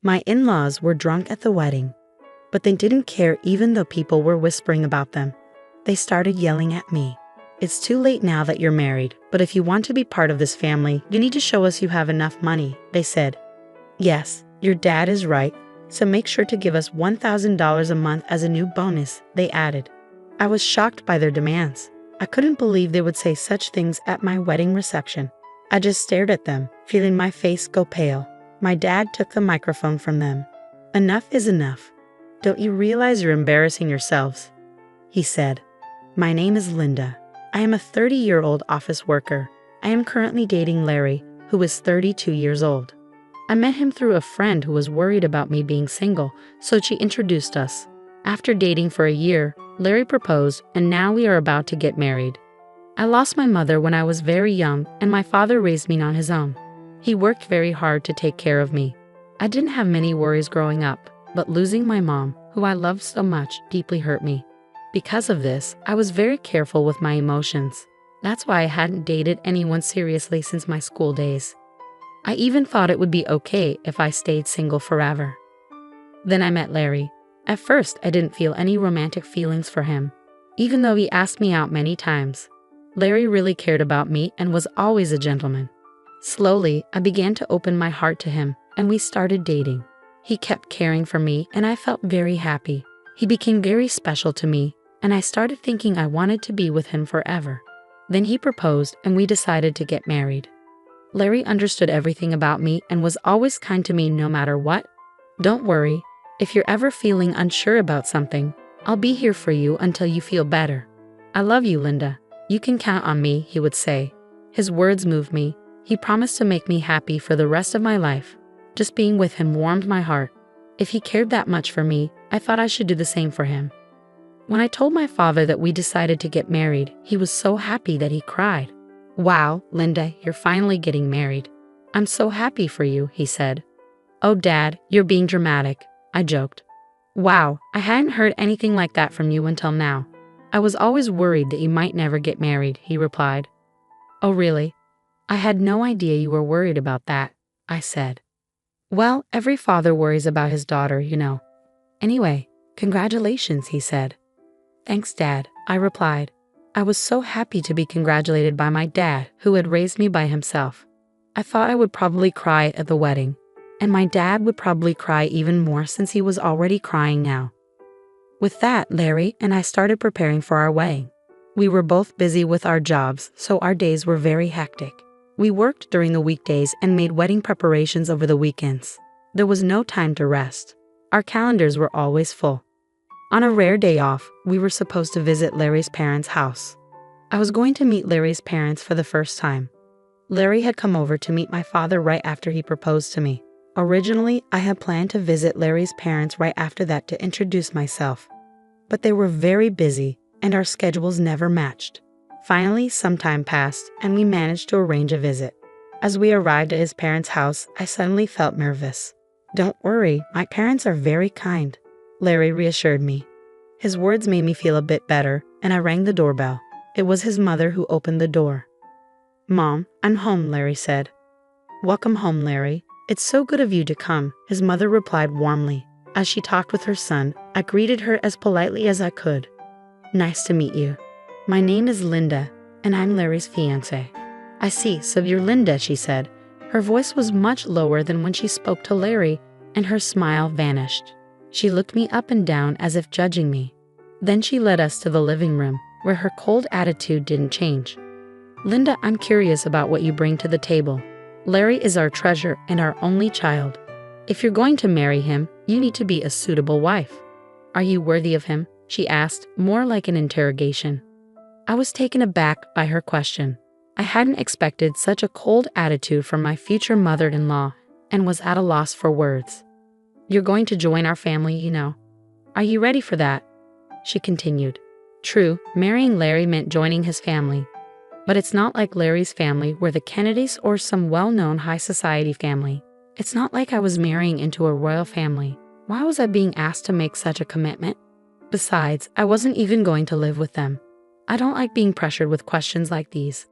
My in-laws were drunk at the wedding, but they didn't care even though people were whispering about them. They started yelling at me. "It's too late now that you're married, but if you want to be part of this family, you need to show us you have enough money," they said. "Yes, your dad is right, so make sure to give us $1,000 a month as a new bonus," they added. I was shocked by their demands. I couldn't believe they would say such things at my wedding reception. I just stared at them, feeling my face go pale. My dad took the microphone from them. "Enough is enough. Don't you realize you're embarrassing yourselves?" he said. "My name is Linda. I am a 30-year-old office worker. I am currently dating Larry, who is 32 years old. I met him through a friend who was worried about me being single, so she introduced us. After dating for a year, Larry proposed, and now we are about to get married. I lost my mother when I was very young, and my father raised me on his own. He worked very hard to take care of me. I didn't have many worries growing up, but losing my mom, who I loved so much, deeply hurt me. Because of this, I was very careful with my emotions. That's why I hadn't dated anyone seriously since my school days. I even thought it would be okay if I stayed single forever. Then I met Larry. At first, I didn't feel any romantic feelings for him, even though he asked me out many times. Larry really cared about me and was always a gentleman. Slowly, I began to open my heart to him, and we started dating. He kept caring for me, and I felt very happy. He became very special to me, and I started thinking I wanted to be with him forever. Then he proposed, and we decided to get married. Larry understood everything about me and was always kind to me no matter what. "Don't worry. If you're ever feeling unsure about something, I'll be here for you until you feel better. I love you, Linda. You can count on me," he would say. His words moved me. He promised to make me happy for the rest of my life. Just being with him warmed my heart. If he cared that much for me, I thought I should do the same for him. When I told my father that we decided to get married, he was so happy that he cried. "Wow, Linda, you're finally getting married. I'm so happy for you," he said. "Oh, Dad, you're being dramatic," I joked. "Wow, I hadn't heard anything like that from you until now. I was always worried that you might never get married," he replied. "Oh, really? I had no idea you were worried about that," I said. "Well, every father worries about his daughter, you know. Anyway, congratulations," he said. "Thanks, Dad," I replied. I was so happy to be congratulated by my dad, who had raised me by himself. I thought I would probably cry at the wedding, and my dad would probably cry even more since he was already crying now. With that, Larry and I started preparing for our wedding. We were both busy with our jobs, so our days were very hectic. We worked during the weekdays and made wedding preparations over the weekends. There was no time to rest. Our calendars were always full. On a rare day off, we were supposed to visit Larry's parents' house. I was going to meet Larry's parents for the first time. Larry had come over to meet my father right after he proposed to me. Originally, I had planned to visit Larry's parents right after that to introduce myself. But they were very busy, and our schedules never matched. Finally, some time passed, and we managed to arrange a visit. As we arrived at his parents' house, I suddenly felt nervous. "Don't worry, my parents are very kind," Larry reassured me. His words made me feel a bit better, and I rang the doorbell. It was his mother who opened the door. "Mom, I'm home," Larry said. "Welcome home, Larry. It's so good of you to come," his mother replied warmly. As she talked with her son, I greeted her as politely as I could. "Nice to meet you. My name is Linda, and I'm Larry's fiancée." "I see, so you're Linda," she said. Her voice was much lower than when she spoke to Larry, and her smile vanished. She looked me up and down as if judging me. Then she led us to the living room, where her cold attitude didn't change. "Linda, I'm curious about what you bring to the table. Larry is our treasure and our only child. If you're going to marry him, you need to be a suitable wife. Are you worthy of him?" she asked, more like an interrogation. I was taken aback by her question. I hadn't expected such a cold attitude from my future mother-in-law and was at a loss for words. "You're going to join our family, you know. Are you ready for that?" she continued. True, marrying Larry meant joining his family. But it's not like Larry's family were the Kennedys or some well-known high society family. It's not like I was marrying into a royal family. Why was I being asked to make such a commitment? Besides, I wasn't even going to live with them. I don't like being pressured with questions like these.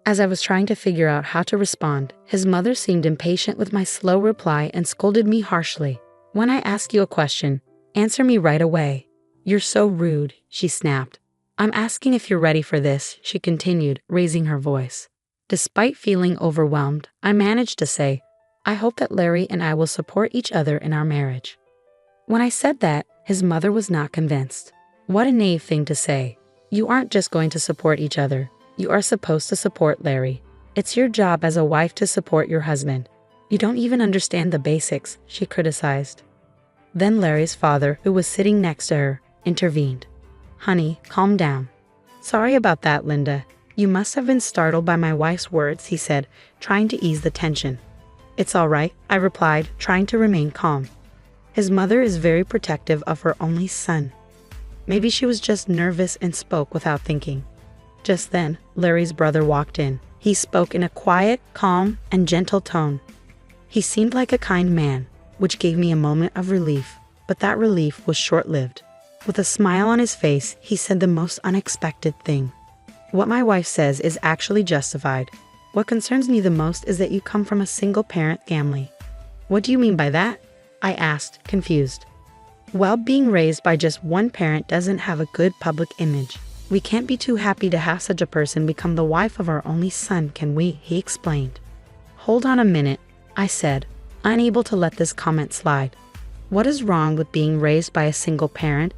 As I was trying to figure out how to respond, his mother seemed impatient with my slow reply and scolded me harshly. "When I ask you a question, answer me right away. You're so rude," she snapped. "I'm asking if you're ready for this," she continued, raising her voice. Despite feeling overwhelmed, I managed to say, "I hope that Larry and I will support each other in our marriage." When I said that, his mother was not convinced. "What a naive thing to say. You aren't just going to support each other. You are supposed to support Larry. It's your job as a wife to support your husband. You don't even understand the basics," she criticized. Then Larry's father, who was sitting next to her, intervened. "Honey, calm down." "Sorry about that, Linda. You must have been startled by my wife's words," he said, trying to ease the tension. "It's all right," I replied, trying to remain calm. His mother is very protective of her only son. Maybe she was just nervous and spoke without thinking. Just then, Larry's brother walked in. He spoke in a quiet, calm, and gentle tone. He seemed like a kind man, which gave me a moment of relief, but that relief was short-lived. With a smile on his face, he said the most unexpected thing. "What my wife says is actually justified. What concerns me the most is that you come from a single-parent family." "What do you mean by that?" I asked, confused. "Well, being raised by just one parent doesn't have a good public image. We can't be too happy to have such a person become the wife of our only son, can we?" he explained. "Hold on a minute," I said, unable to let this comment slide. "What is wrong with being raised by a single parent?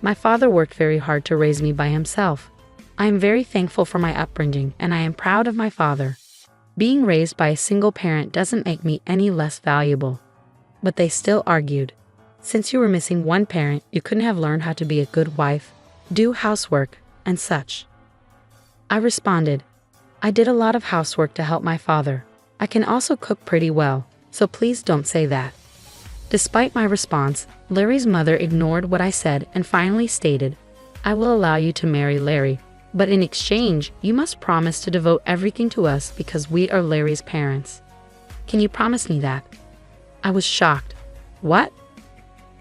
My father worked very hard to raise me by himself. I am very thankful for my upbringing, and I am proud of my father. Being raised by a single parent doesn't make me any less valuable." But they still argued. "Since you were missing one parent, you couldn't have learned how to be a good wife, do housework, and such." I responded, "I did a lot of housework to help my father. I can also cook pretty well, so please don't say that." Despite my response, Larry's mother ignored what I said and finally stated, "I will allow you to marry Larry, but in exchange, you must promise to devote everything to us because we are Larry's parents. Can you promise me that?" I was shocked. "What?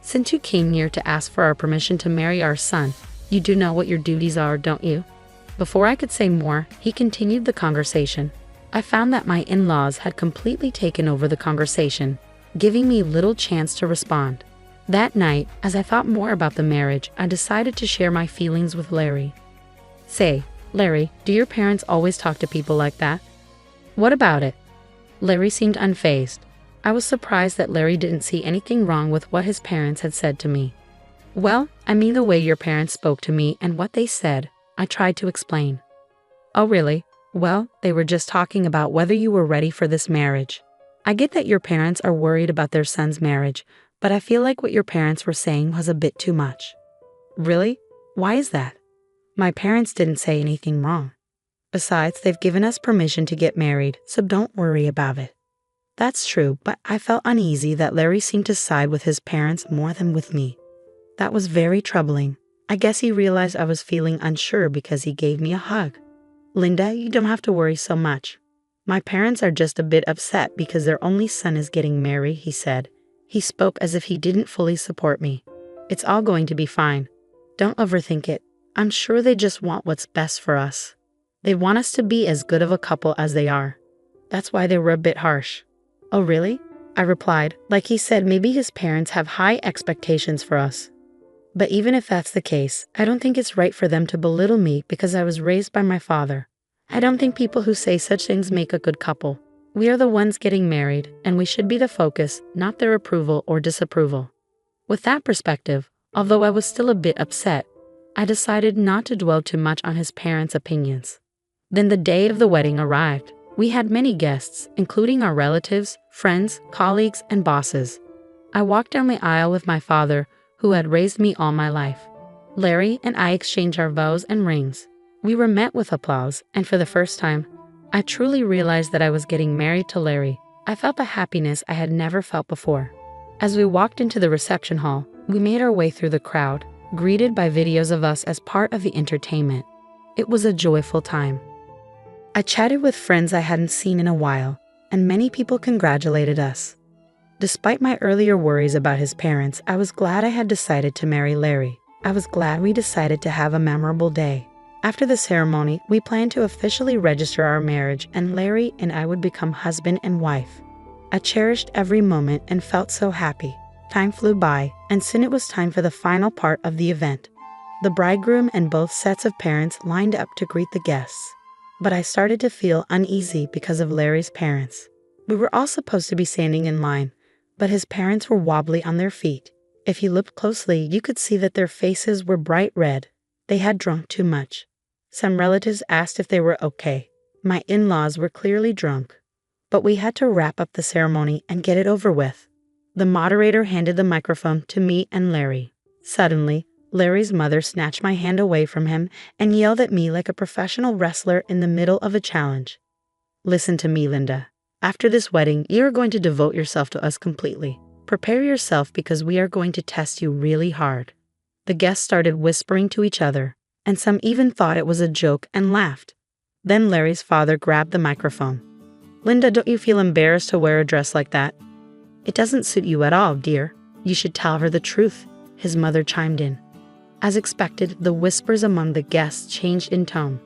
Since you came here to ask for our permission to marry our son, you do know what your duties are, don't you?" Before I could say more, he continued the conversation. I found that my in-laws had completely taken over the conversation, giving me little chance to respond. That night, as I thought more about the marriage, I decided to share my feelings with Larry. "Say, Larry, do your parents always talk to people like that?" "What about it?" Larry seemed unfazed. I was surprised that Larry didn't see anything wrong with what his parents had said to me. "Well, I mean the way your parents spoke to me and what they said," I tried to explain. "Oh really? Well, they were just talking about whether you were ready for this marriage. I get that your parents are worried about their son's marriage, but I feel like what your parents were saying was a bit too much." "Really? Why is that?" "My parents didn't say anything wrong. Besides, they've given us permission to get married, so don't worry about it." That's true, but I felt uneasy that Larry seemed to side with his parents more than with me. That was very troubling. I guess he realized I was feeling unsure because he gave me a hug. "Linda, you don't have to worry so much. My parents are just a bit upset because their only son is getting married," he said. He spoke as if he didn't fully support me. "It's all going to be fine. Don't overthink it. I'm sure they just want what's best for us. They want us to be as good of a couple as they are. That's why they were a bit harsh." "Oh really?" I replied, like he said maybe his parents have high expectations for us. But even if that's the case, I don't think it's right for them to belittle me because I was raised by my father. I don't think people who say such things make a good couple. We are the ones getting married, and we should be the focus, not their approval or disapproval. With that perspective, although I was still a bit upset, I decided not to dwell too much on his parents' opinions. Then the day of the wedding arrived. We had many guests, including our relatives, friends, colleagues, and bosses. I walked down the aisle with my father, who had raised me all my life. Larry and I exchanged our vows and rings. We were met with applause, and for the first time, I truly realized that I was getting married to Larry. I felt a happiness I had never felt before. As we walked into the reception hall, we made our way through the crowd, greeted by videos of us as part of the entertainment. It was a joyful time. I chatted with friends I hadn't seen in a while, and many people congratulated us. Despite my earlier worries about his parents, I was glad I had decided to marry Larry. I was glad we decided to have a memorable day. After the ceremony, we planned to officially register our marriage, and Larry and I would become husband and wife. I cherished every moment and felt so happy. Time flew by, and soon it was time for the final part of the event. The bridegroom and both sets of parents lined up to greet the guests. But I started to feel uneasy because of Larry's parents. We were all supposed to be standing in line, but his parents were wobbly on their feet. If you looked closely, you could see that their faces were bright red. They had drunk too much. Some relatives asked if they were okay. My in-laws were clearly drunk. But we had to wrap up the ceremony and get it over with. The moderator handed the microphone to me and Larry. Suddenly, Larry's mother snatched my hand away from him and yelled at me like a professional wrestler in the middle of a challenge. "Listen to me, Linda. After this wedding, you are going to devote yourself to us completely. Prepare yourself because we are going to test you really hard." The guests started whispering to each other, and some even thought it was a joke and laughed. Then Larry's father grabbed the microphone. "Linda, don't you feel embarrassed to wear a dress like that?" "It doesn't suit you at all, dear. You should tell her the truth," his mother chimed in. As expected, the whispers among the guests changed in tone.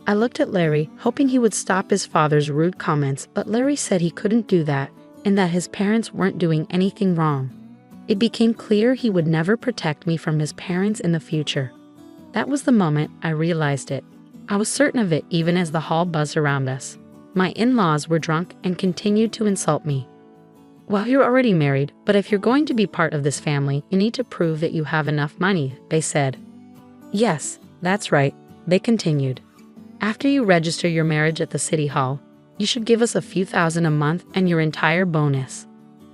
I looked at Larry, hoping he would stop his father's rude comments, but Larry said he couldn't do that and that his parents weren't doing anything wrong. It became clear he would never protect me from his parents in the future. That was the moment I realized it. I was certain of it even as the hall buzzed around us. My in-laws were drunk and continued to insult me. "Well, you're already married, but if you're going to be part of this family, you need to prove that you have enough money," they said. "Yes, that's right," they continued. "After you register your marriage at the city hall, you should give us a few thousand a month and your entire bonus."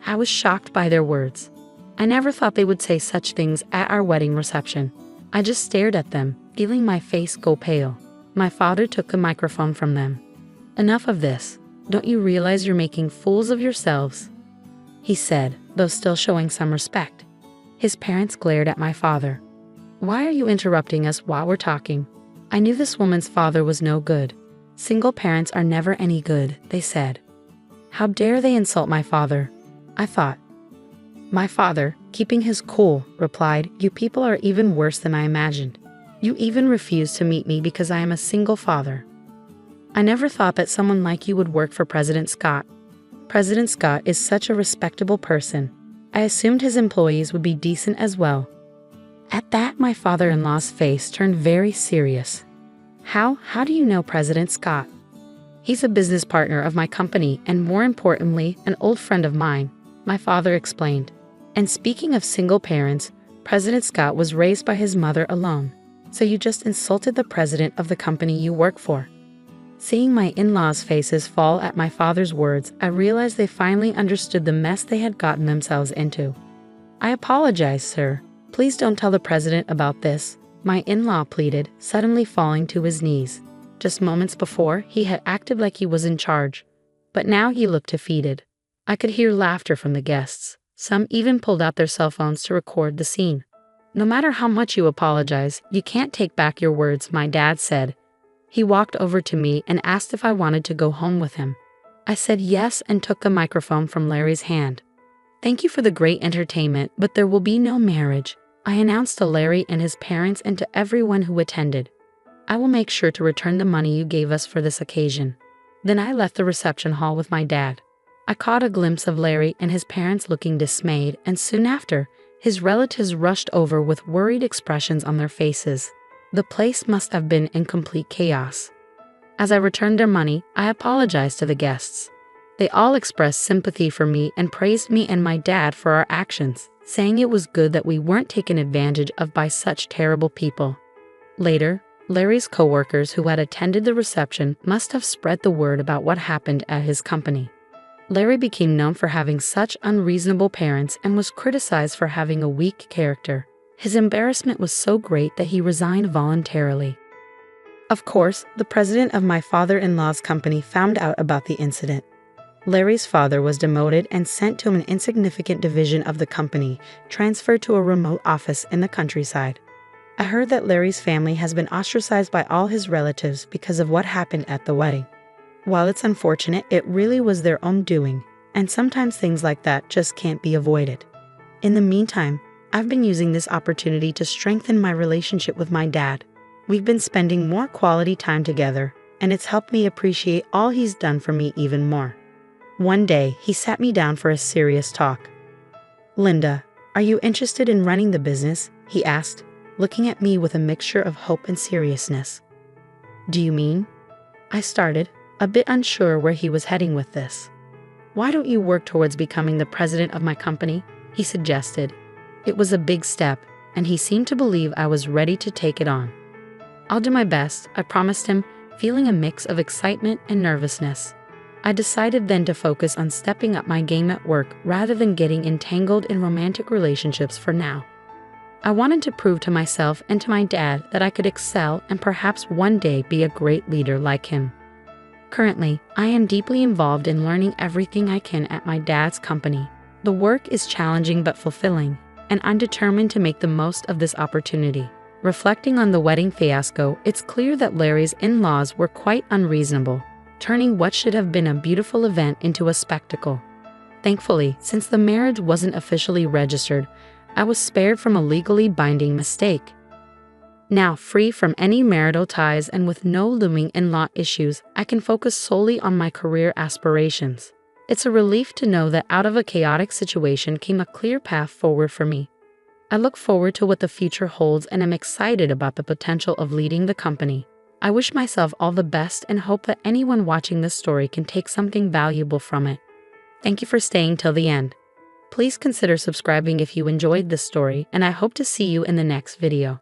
I was shocked by their words. I never thought they would say such things at our wedding reception. I just stared at them, feeling my face go pale. My father took the microphone from them. "Enough of this. Don't you realize you're making fools of yourselves?" he said, though still showing some respect. His parents glared at my father. "Why are you interrupting us while we're talking?" I knew this woman's father was no good. "Single parents are never any good," they said. How dare they insult my father? I thought. My father, keeping his cool, replied, "You people are even worse than I imagined. You even refuse to meet me because I am a single father. I never thought that someone like you would work for President Scott. President Scott is such a respectable person. I assumed his employees would be decent as well." At that, my father-in-law's face turned very serious. How do you know President Scott?" "He's a business partner of my company and, more importantly, an old friend of mine," my father explained. "And speaking of single parents, President Scott was raised by his mother alone. So you just insulted the president of the company you work for." Seeing my in-laws' faces fall at my father's words, I realized they finally understood the mess they had gotten themselves into. "I apologize, sir. Please don't tell the president about this," my in-law pleaded, suddenly falling to his knees. Just moments before, he had acted like he was in charge, but now he looked defeated. I could hear laughter from the guests. Some even pulled out their cell phones to record the scene. "No matter how much you apologize, you can't take back your words," my dad said. He walked over to me and asked if I wanted to go home with him. I said yes and took the microphone from Larry's hand. "Thank you for the great entertainment, but there will be no marriage," I announced to Larry and his parents and to everyone who attended. "I will make sure to return the money you gave us for this occasion." Then I left the reception hall with my dad. I caught a glimpse of Larry and his parents looking dismayed, and soon after, his relatives rushed over with worried expressions on their faces. The place must have been in complete chaos. As I returned their money, I apologized to the guests. They all expressed sympathy for me and praised me and my dad for our actions, saying it was good that we weren't taken advantage of by such terrible people. Later, Larry's coworkers who had attended the reception must have spread the word about what happened at his company. Larry became known for having such unreasonable parents and was criticized for having a weak character. His embarrassment was so great that he resigned voluntarily. Of course, the president of my father-in-law's company found out about the incident. Larry's father was demoted and sent to an insignificant division of the company, transferred to a remote office in the countryside. I heard that Larry's family has been ostracized by all his relatives because of what happened at the wedding. While it's unfortunate, it really was their own doing, and sometimes things like that just can't be avoided. In the meantime, I've been using this opportunity to strengthen my relationship with my dad. We've been spending more quality time together, and it's helped me appreciate all he's done for me even more. One day, he sat me down for a serious talk. "Linda, are you interested in running the business?" he asked, looking at me with a mixture of hope and seriousness. "Do you mean?" I started, a bit unsure where he was heading with this. "Why don't you work towards becoming the president of my company?" he suggested. It was a big step, and he seemed to believe I was ready to take it on. "I'll do my best," I promised him, feeling a mix of excitement and nervousness. I decided then to focus on stepping up my game at work rather than getting entangled in romantic relationships for now. I wanted to prove to myself and to my dad that I could excel and perhaps one day be a great leader like him. Currently, I am deeply involved in learning everything I can at my dad's company. The work is challenging but fulfilling, and I'm determined to make the most of this opportunity. Reflecting on the wedding fiasco, it's clear that Larry's in-laws were quite unreasonable, turning what should have been a beautiful event into a spectacle. Thankfully, since the marriage wasn't officially registered, I was spared from a legally binding mistake. Now, free from any marital ties and with no looming in-law issues, I can focus solely on my career aspirations. It's a relief to know that out of a chaotic situation came a clear path forward for me. I look forward to what the future holds and am excited about the potential of leading the company. I wish myself all the best and hope that anyone watching this story can take something valuable from it. Thank you for staying till the end. Please consider subscribing if you enjoyed this story, and I hope to see you in the next video.